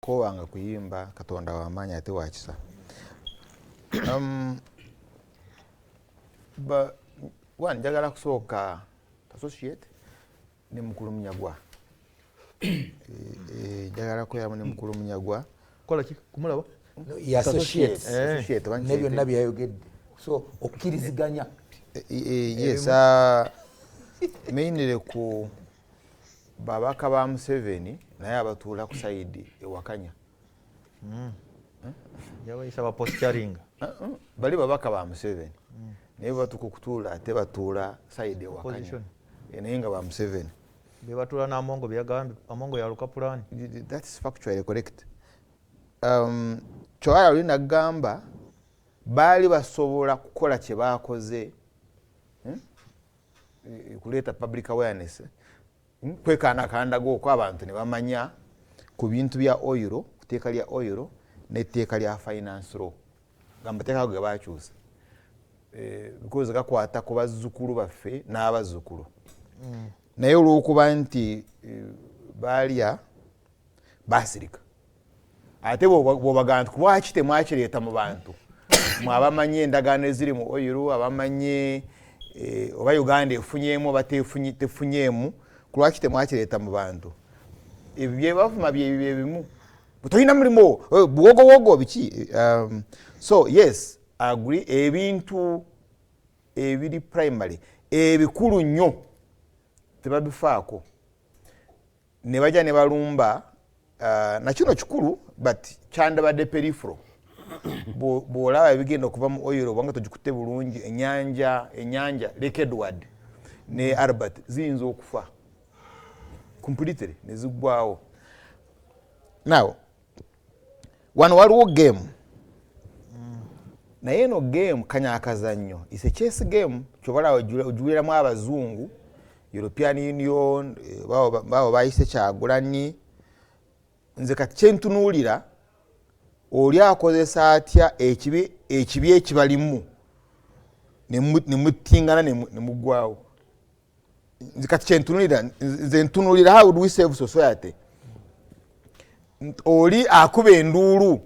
ko wanga kuyimba katonda wamanya ate wakisa ba njagala kusooka associate ne mukulu munyagwa njagala kweramu ne mukulu munyagwa kola ki kumulaba ya associate nebyo nabi yayogedde so okkiriziganya yes mainly ku babaka ba Museveni naye abatuula ku side ewakanya yabayisa ba posturing bali babaka ba Museveni naye batuku kutuula ate batuula side ewakanya naye nga ba Museveni be batuula n'amongo byagambye amongo ya lukapulani. That is factually correct. Kyowala luli nagamba baali basobola kukola kye baakoze kuleeta public awareness kwekanakandago ko abantu ne bamanya ku bintu bya oil, kuteeka lya oil n'etteeka lya finance law gamba teeka ge baakyusa because gakwata ku bazzukulu baffe n'abazzukulu naye olw'okuba nti baalya basirika ate bw'obaga nti lwaki temwakireeta mu bantu mwabamanye endagaano eziri mu oil abamanye oba Uganda efunyeemu oba tefunyeemu lwaki temwakireeta mu bantu ebyo byebavuma byebimu tolina mulimu buwogowogo biki so yes I agree ebintu ebiri primary ebikulu nnyo tebabifaako ne bajja ne balumba na kino kikulu but kyandabadde peripheral bw'olaba ebigenda okuva mu oil obanga togikutte bulungi ennyanja Lake Edward ne Albert ziyinza okufa completely ne ziggwawo. Now wano waliwo game naye eno game kanya akazannyo is a chess game kyobala ojuwiramu abazungu European Union bawo bayise Kyagulanyi nze kati kyentunuulira oli akozesa atya ekibi ekibalimu ne mutingana ne muggwawo nze kati kyentunuulira nze ntunuulira how do we save society oli akuba enduulu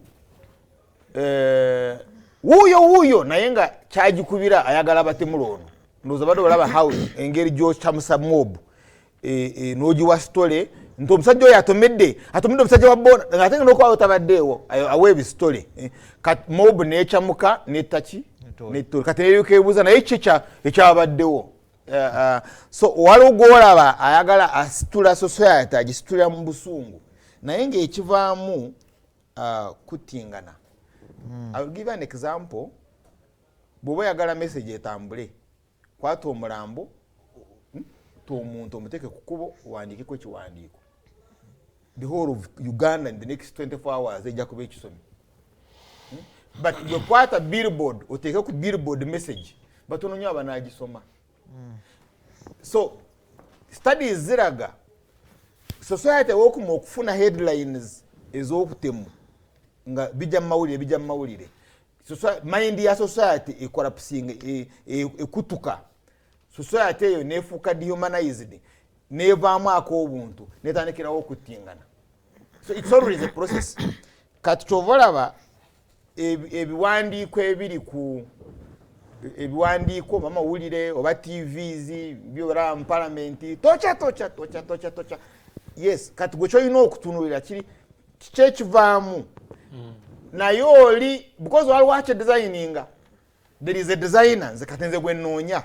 wuuyo naye nga kyagikubira ayagala batemulono ndowooza badde olaba how engeri gyokyamusa mob n'ogiwa stole nti omusajja oyo atomedde omusajja wa bona ng'ate nga n'okuba otabaddeewo awa ebisitole mob n'ekyamuka n'ettaki n'ettole kati neebyuka naye kyo ekyabaddewo so waliwo gw'olaba ayagala asitula society agisitulira mu busungu naye ng'ekivaamu kutingana. I'll give an example. Bw'oba oyagala message etambule kwata omulambo omuntu omuteeke ku kkubo owandiikeko ekiwandiiko the whole of Uganda in the next 24 hours ejja kuba ekisomi but bwe kwata billboard oteeke ku billboard message batono nnyo abanaagisoma so studies ziraga society wokuma okufuna headlines ez'okutemu nga bijja mu mawulire mind ya society ecorrupting ekutuka society eyo nefuuka dehumanized nevaamu ak'obuntu netandikirawo okutingana so it's always a process kati kyovalaba ebiwandiiko ebiri ku ebiwandiiko bamawulire oba tvs byolaba mu palamenti tocha yes kati gwe kyolina okutunulira kikyekivaamu naye oli because waliwo akye designinga there is a designer nze kati nze gwe nnoonya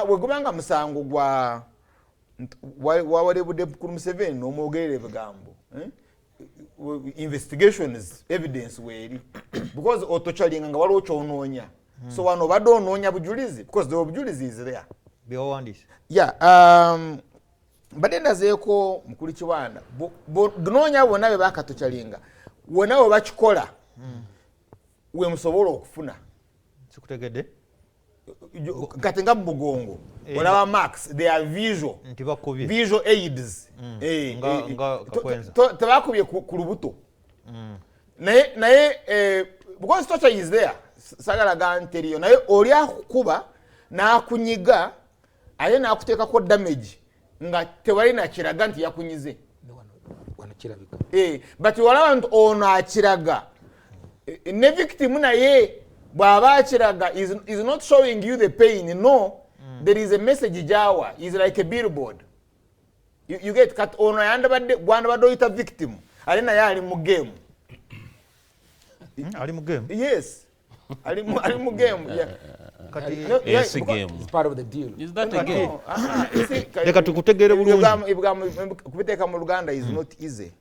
wegubanga musango wawalebudde mukulu Museveni n'omwogerera ebigambo investigations evidence weeri because otochalinga nga waliwo kyonoonya so wano obadde onoonya bujulizi because the obujulizi is there byowandise mbadde ndazeeko mukulu Kiwanda gnoonya bonna be bakatochalinga wona we bakikola we musobola okufuna sikutegedde kati nga Bugongo olaba max they are visual aids nga kakwenza tebakubye ku lubuto naye because torture is there sagala nteriyo naye oli akukuba n'akunyiga ate n'akuteekako damage nga tewali nakiraga nti yakunyize kirabika but walaba nti ono akiraga ne victim naye bw'aba akiraga is not showing you the pain. No, there is a message jawa is like a billboard. You get kat ono yandabadde bwandabadde oyita victim ali naye ali mu game. Ali mu game? Yes. Ali mu game. Yeah. It's a game. It's part of the deal. Is that a game? Leka tukutegere bulungi. Kubiteeka mu Luganda is not easy.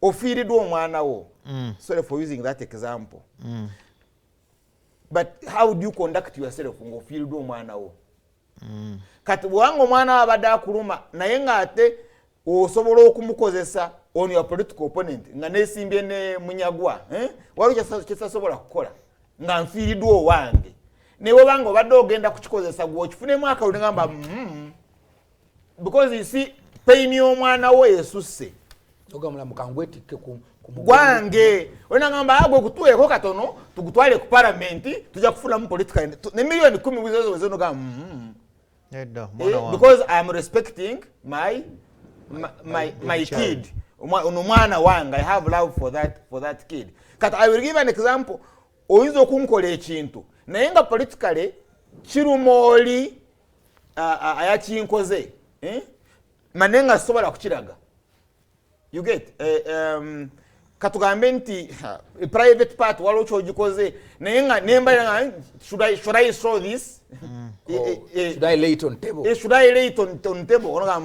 Ofiiridwa omwana wo. Sorry for using that example. But how do you conduct yourself ng'ofiiridwa omwana wo? Kati bwanga omwana abadde akuluma naye ng'ate osobola okumukozesa on your political opponent nga neesimbye ne munyagwa, waliwo kyesasobola kukola nga nfiiriddwa owange naye bwobanga obadde ogenda kukikozesa gwe okifunemu akalulu ngamba because you see pain y'omwana wo esusse ogamula mukangwetikke ku gwange olina ngamba agwe kutuweeko katono tugutwale ku palamenti tujja kufunamu political ne milioni 10 wizo wezo nogamba because I am respecting my kid. Mwana wange, I have love for that kid. Kati I will give an example. Oyinza okunkola ekintu naye nga politically kirumoli ayakinkoze manenga sobola kukiraga. You get katugambe nti private part waliwo kyogikoze naye nga nemba should I show this? Should I lay it on table? Should I lay it on table? Onoga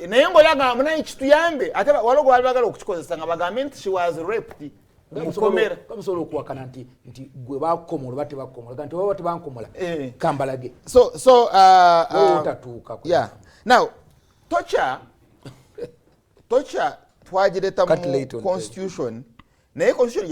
naye ng'olaga munaye kituyambe ate waliwo gwe bagala okukikozesa nga bagambe nti she was raped. Mukomera kamusobola okuwakana nti gwe bakomola bate bakomola nti baba tebankomola kambalage so otatuuka yeah. Now torture twagireta mu constitution naye constitution